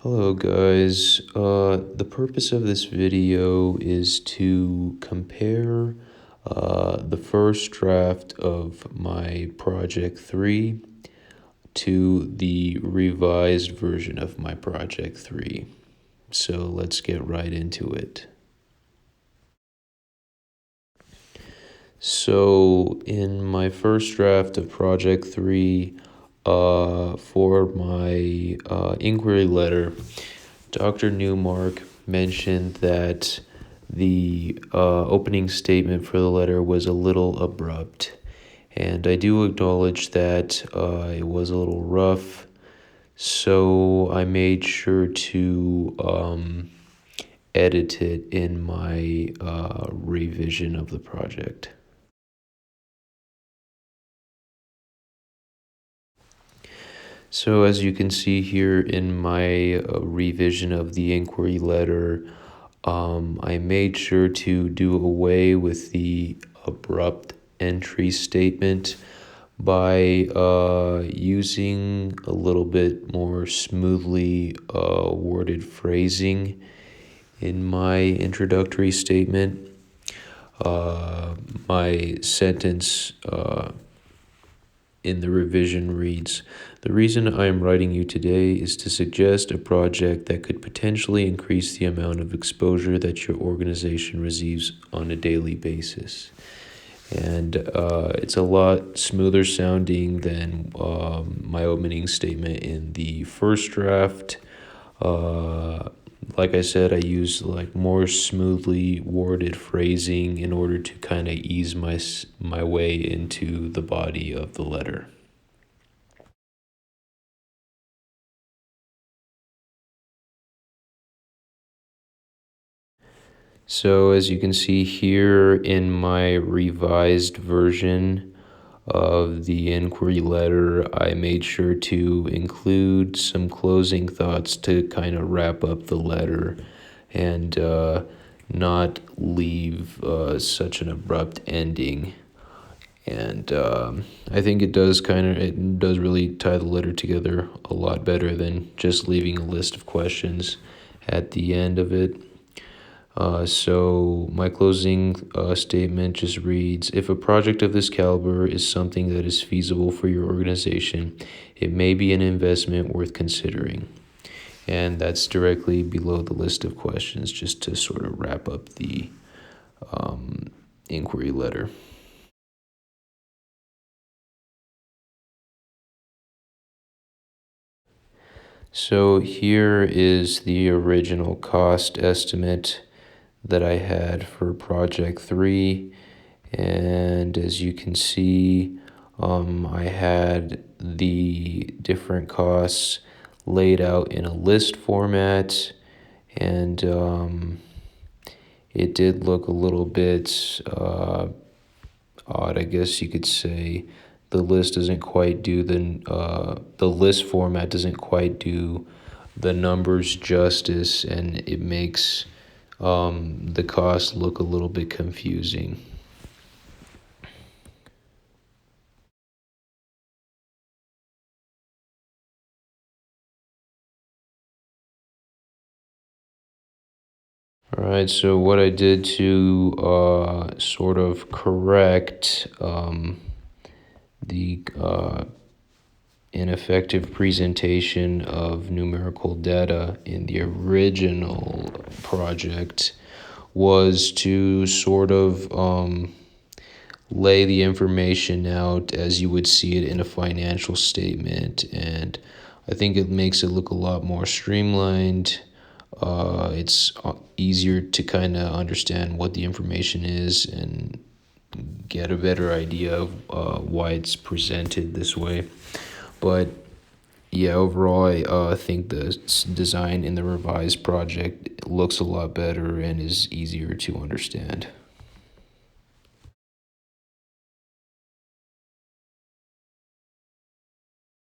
Hello guys, the purpose of this video is to compare the first draft of my Project 3 to the revised version of my Project 3. So let's get right into it. So in my first draft of Project 3, for my inquiry letter, Dr. Newmark mentioned that the opening statement for the letter was a little abrupt. And I do acknowledge that it was a little rough, so I made sure to edit it in my revision of the project. So as you can see here in my revision of the inquiry letter, I made sure to do away with the abrupt entry statement by using a little bit more smoothly worded phrasing in my introductory statement. My sentence in the revision reads, "The reason I am writing you today is to suggest a project that could potentially increase the amount of exposure that your organization receives on a daily basis." And it's a lot smoother sounding than my opening statement in the first draft. Like I said, I use like more smoothly worded phrasing in order to kind of ease my way into the body of the letter. So as you can see here in my revised version of the inquiry letter, I made sure to include some closing thoughts to kind of wrap up the letter and not leave such an abrupt ending. And I think it does really tie the letter together a lot better than just leaving a list of questions at the end of it. So my closing statement just reads, "If a project of this caliber is something that is feasible for your organization, it may be an investment worth considering." And that's directly below the list of questions, just to sort of wrap up the inquiry letter. So here is the original cost estimate that I had for Project 3. And as you can see, I had the different costs laid out in a list format, and it did look a little bit odd, I guess you could say. The list doesn't quite do the list format doesn't quite do the numbers justice, and it makes the cost look a little bit confusing. All right, so what I did to sort of correct the ineffective presentation of numerical data in the original project was to sort of lay the information out as you would see it in a financial statement, and I think it makes it look a lot more streamlined. It's easier to kind of understand what the information is and get a better idea of why it's presented this way. But yeah, overall, I think the design in the revised project looks a lot better and is easier to understand.